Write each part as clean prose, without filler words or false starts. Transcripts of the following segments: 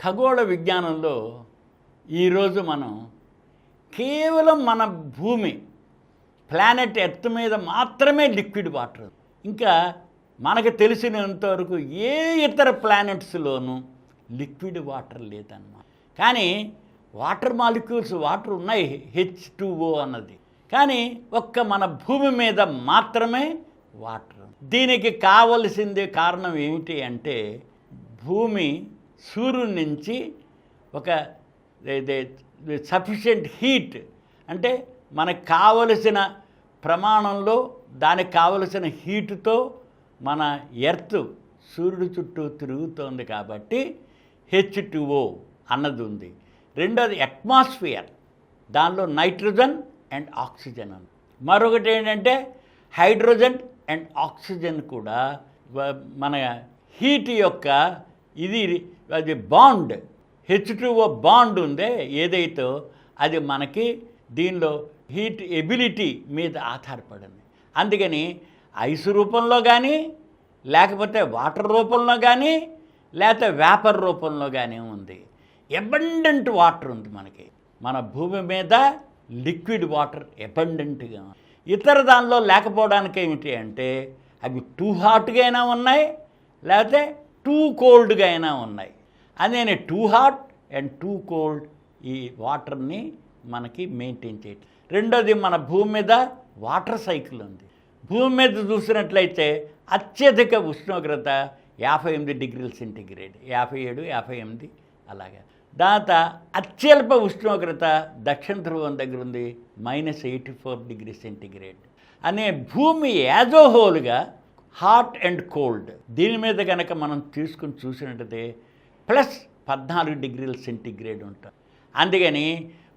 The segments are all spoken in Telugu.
ఖగోళ విజ్ఞానంలో ఈరోజు మనం కేవలం మన భూమి ప్లానెట్ ఎర్త్ మీద మాత్రమే లిక్విడ్ వాటర్. ఇంకా మనకు తెలిసినంతవరకు ఏ ఇతర ప్లానెట్స్లోనూ లిక్విడ్ వాటర్ లేదన్నమాట. కానీ వాటర్ మాలిక్యూల్స్ వాటర్ ఉన్నాయి, H2O అన్నది. కానీ ఒక్క మన భూమి మీద మాత్రమే వాటర్. దీనికి కావలసిందే కారణం ఏమిటి అంటే భూమి సూర్యుడి నుంచి ఒక సఫిషియెంట్ హీట్, అంటే మనకు కావలసిన ప్రమాణంలో దానికి కావలసిన హీటుతో మన ఎర్త్ సూర్యుడి చుట్టూ తిరుగుతోంది కాబట్టి H2O అన్నది ఉంది. రెండోది అట్మాస్ఫియర్, దానిలో నైట్రోజన్ అండ్ ఆక్సిజన్ ఉంది. మరొకటి ఏంటంటే హైడ్రోజన్ అండ్ ఆక్సిజన్ కూడా మన హీట్ యొక్క అది బాండ్, H2O బాండ్ ఉందే ఏదైతే అది మనకి దీనిలో హీట్ ఎబిలిటీ మీద ఆధారపడింది. అందుకని ఐస్ రూపంలో కానీ లేకపోతే వాటర్ రూపంలో కానీ లేకపోతే వేపర్ రూపంలో కానీ ఉంది. అబండెంట్ వాటర్ ఉంది మనకి. మన భూమి మీద లిక్విడ్ వాటర్ అబండెంట్గా. ఇతర దానిలో లేకపోవడానికి ఏమిటి అంటే అవి టూ హాట్గా అయినా ఉన్నాయి లేకపోతే టూ కోల్డ్గా అయినా ఉన్నాయి. అదే too hot and two cold ఈ వాటర్ని మనకి మెయింటైన్ చేయటం. రెండోది మన భూమి మీద వాటర్ సైకిల్ ఉంది. భూమి మీద చూసినట్లయితే అత్యధిక ఉష్ణోగ్రత 58 డిగ్రీల సెంటీగ్రేడ్, 57, 58 అలాగా. దాంతో అత్యల్ప ఉష్ణోగ్రత దక్షిణ ధ్రువం దగ్గర ఉంది, -84 డిగ్రీ సెంటీగ్రేడ్. అనే భూమి యాజ్ ఎ హోల్గా హాట్ అండ్ కోల్డ్. దీని మీద కనుక మనం తీసుకుని చూసినట్టయితే +14 డిగ్రీల సెంటీగ్రేడ్ ఉంటుంది. అందుకని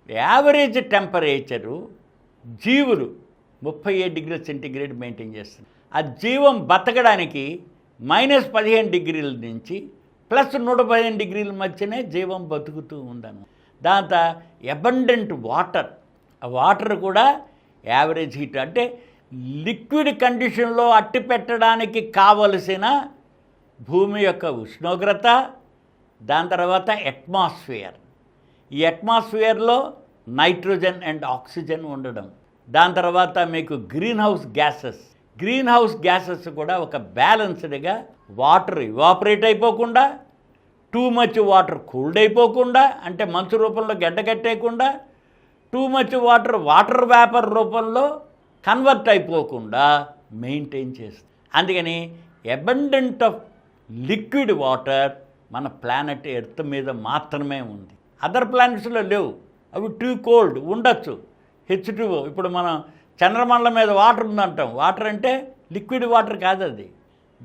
యావరేజ్ టెంపరేచరు జీవులు 37 డిగ్రీల సెంటీగ్రేడ్ మెయింటైన్ చేస్తుంది. ఆ జీవం బతకడానికి -15 డిగ్రీల నుంచి +115 డిగ్రీల మధ్యనే జీవం బతుకుతూ ఉందను. దాంతో అబండెంట్ వాటర్, ఆ వాటర్ కూడా యావరేజ్ హీట్, అంటే లిక్విడ్ కండిషన్లో అట్టి పెట్టడానికి కావలసిన భూమి యొక్క ఉష్ణోగ్రత, దాని తర్వాత అట్మాస్ఫియర్. ఈ అట్మాస్ఫియర్లో నైట్రోజన్ అండ్ ఆక్సిజన్ ఉండడం, దాని తర్వాత మీకు గ్రీన్ హౌస్ గ్యాసెస్ కూడా ఒక బ్యాలెన్స్డ్గా వాటర్ ఇవాపరేట్ అయిపోకుండా, టూ మచ్ వాటర్ కూల్డ్ అయిపోకుండా, అంటే మంచు రూపంలో గడ్డకట్టేయకుండా, టూ మచ్ వాటర్ వేపర్ రూపంలో కన్వర్ట్ అయిపోకుండా మెయింటైన్ చేస్తుంది. అందుకని అబండెంట్ ఆఫ్ లిక్విడ్ వాటర్ మన ప్లానెట్ ఎర్త్ మీద మాత్రమే ఉంది. అదర్ ప్లానెట్స్లో లేవు. అవి టూ కోల్డ్ ఉండొచ్చు. H2O, ఇప్పుడు మనం చంద్రమండలం మీద వాటర్ ఉందంటాం. వాటర్ అంటే లిక్విడ్ వాటర్ కాదు అది.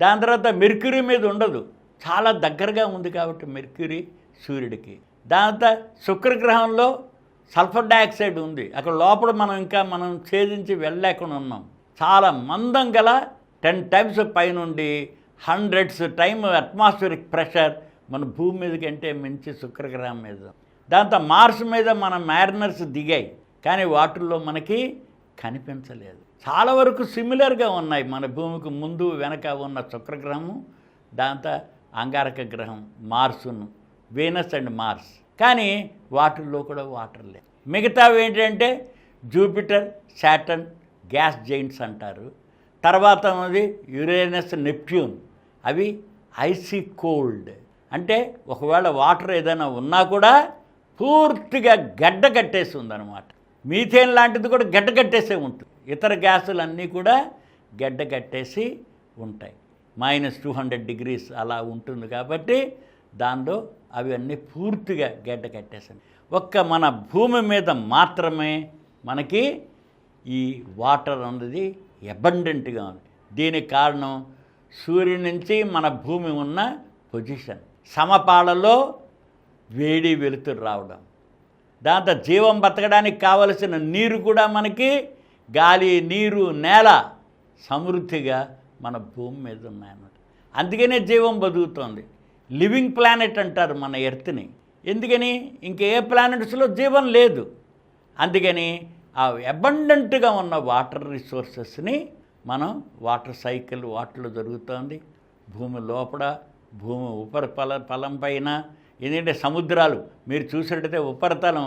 దాని తర్వాత మెర్క్యూరీ మీద ఉండదు, చాలా దగ్గరగా ఉంది కాబట్టి మెర్క్యూరీ సూర్యుడికి. దాంతో శుక్రగ్రహంలో సల్ఫర్ డయాక్సైడ్ ఉంది, అక్కడ లోపల మనం ఛేదించి వెళ్ళలేకుండా ఉన్నాం. చాలా మందం గల 10 టైమ్స్ పైనుండి 100s టైమ్ అట్మాస్ఫియరిక్ ప్రెషర్ మన భూమి మీద కంటే మించి శుక్రగ్రహం మీద. దాంతో మార్స్ మీద మన మ్యారినర్స్ దిగాయి, కానీ వాటిల్లో మనకి కనిపించలేదు. చాలా వరకు సిమిలర్గా ఉన్నాయి మన భూమికి ముందు వెనక ఉన్న శుక్రగ్రహము, దాంతో అంగారక గ్రహం మార్సును, వీనస్ అండ్ మార్స్. కానీ వాటిల్లో కూడా వాటర్ లేదు. మిగతావి ఏంటంటే జూపిటర్, సాటర్న్ గ్యాస్ జైంట్స్ అంటారు. తర్వాత ఉన్నది యురేనస్, నెప్ట్యూన్. అవి ఐసీ కోల్డ్, అంటే ఒకవేళ వాటర్ ఏదైనా ఉన్నా కూడా పూర్తిగా గడ్డ కట్టేసి ఉందన్నమాట. మీథేన్ లాంటిది కూడా గడ్డ కట్టేసే ఉంటుంది. ఇతర గ్యాసులన్నీ కూడా గడ్డ కట్టేసి ఉంటాయి. -200 డిగ్రీస్ అలా ఉంటుంది కాబట్టి దానిలో అవి అన్నీ పూర్తిగా గడ్డ కట్టేసాయి. ఒక్క మన భూమి మీద మాత్రమే మనకి ఈ వాటర్ అన్నది అబండెంట్గా ఉంది. దీనికి కారణం సూర్యుడి నుంచి మన భూమి ఉన్న పొజిషన్, సమపాళలో వేడి వెలుతురు రావడం, దాంతో జీవం బతకడానికి కావలసిన నీరు కూడా మనకి గాలి, నీరు, నేల సమృద్ధిగా మన భూమి మీద ఉన్నాయన్నమాట. అందుకనే జీవం బతుకుతోంది. లివింగ్ ప్లానెట్ అంటారు మన ఎర్త్ని. ఎందుకని ఇంకే ప్లానెట్స్లో జీవం లేదు. అందుకని ఆ అబండెంట్గా ఉన్న వాటర్ రిసోర్సెస్ని మనం వాటర్ సైకిల్ వాటిలో జరుగుతోంది. భూమి లోపల, భూమి ఉపరితలం పైన ఎందుకంటే సముద్రాలు మీరు చూసినట్టయితే ఉపరితలం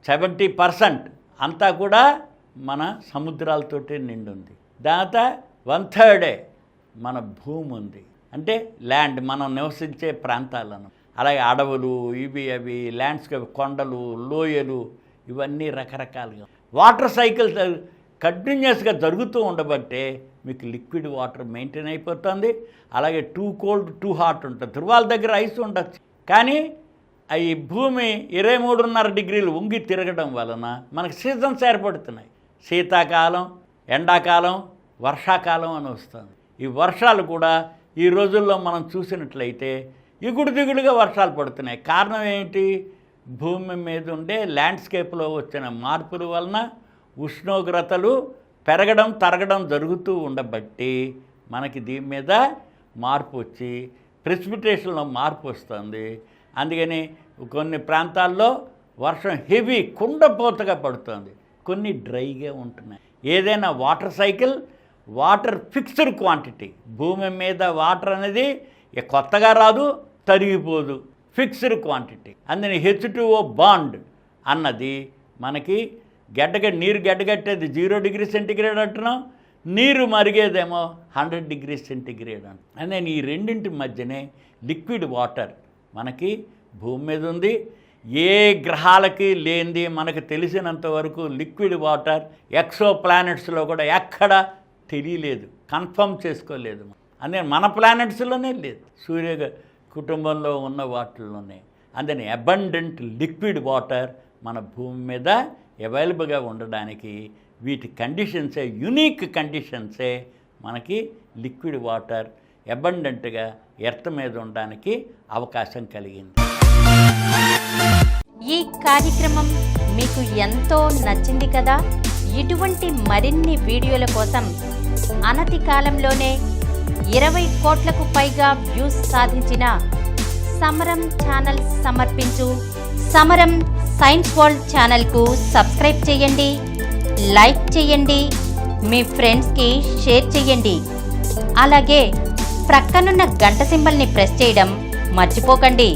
70% అంతా కూడా మన సముద్రాలతోటి నిండి ఉంది. దాంత 1/3 మన భూమి ఉంది, అంటే ల్యాండ్, మనం నివసించే ప్రాంతాలను. అలాగే అడవులు, అవి ల్యాండ్స్కేప్, కొండలు, లోయలు, ఇవన్నీ రకరకాలుగా. వాటర్ సైకిల్ కంటిన్యూస్గా జరుగుతూ ఉండబట్టే మీకు లిక్విడ్ వాటర్ మెయింటైన్ అయిపోతుంది. అలాగే టూ కోల్డ్ టూ హాట్ ఉంటుంది. ధృవాల దగ్గర ఐస్ ఉండొచ్చు, కానీ ఈ భూమి 23.5 డిగ్రీలు ఉంగి తిరగడం వలన మనకు సీజన్స్ ఏర్పడుతున్నాయి. శీతాకాలం, ఎండాకాలం, వర్షాకాలం అని వస్తుంది. ఈ వర్షాలు కూడా ఈ రోజుల్లో మనం చూసినట్లయితే ఎగుడు దిగుడుగా వర్షాలు పడుతున్నాయి. కారణం ఏంటి? భూమి మీద ఉండే ల్యాండ్స్కేప్లో వచ్చిన మార్పుల వలన ఉష్ణోగ్రతలు పెరగడం తరగడం జరుగుతూ ఉండబట్టి మనకి దీని మీద మార్పు వచ్చి ప్రెసిపిటేషన్లో మార్పు వస్తుంది. అందుకని కొన్ని ప్రాంతాల్లో వర్షం హెవీ కుండపోతగా పడుతుంది, కొన్ని డ్రైగా ఉంటున్నాయి. ఏదైనా water cycle, water fixed quantity. భూమి మీద వాటర్ అనేది కొత్తగా రాదు, తరిగిపోదు, ఫిక్స్డ్ క్వాంటిటీ. అందుకని H2O బాండ్ అన్నది మనకి నీరు గడ్డగట్టేది 0 డిగ్రీ సెంటిగ్రేడ్ అంటున్నాం, నీరు మరిగేదేమో 100 డిగ్రీ సెంటిగ్రేడ్ అంట. అందుకని ఈ రెండింటి మధ్యనే లిక్విడ్ వాటర్ మనకి భూమి మీద ఉంది. ఏ గ్రహాలకి లేనిది మనకు తెలిసినంత వరకు లిక్విడ్ వాటర్ ఎక్సో ప్లానెట్స్లో కూడా ఎక్కడ తెలియలేదు, కన్ఫర్మ్ చేసుకోలేదు. అందుకని మన ప్లానెట్స్లోనే లేదు, సూర్య కుటుంబంలో ఉన్న వాటిల్లోనే. అందుకని అబండెంట్ లిక్విడ్ వాటర్ మన భూమి మీద అవైలబుల్గా ఉండడానికి వీటి కండిషన్సే, యూనిక్ కండిషన్సే మనకి లిక్విడ్ వాటర్ అబండెంట్గా ఎర్త్ మీద ఉండడానికి అవకాశం కలిగింది. ఈ కార్యక్రమం మీకు ఎంతో నచ్చింది కదా. ఇటువంటి మరిన్ని వీడియోల కోసం అనతి కాలంలోనే 20 కోట్లకు పైగా వ్యూస్ సాధించిన సమరం ఛానల్ సమర్పించు సమరం సైన్స్ వరల్డ్ ఛానల్కు సబ్స్క్రైబ్ చేయండి, లైక్ చేయండి, మీ ఫ్రెండ్స్కి షేర్ చేయండి. అలాగే ప్రక్కనున్న గంట సింబల్ని ప్రెస్ చేయడం మర్చిపోకండి.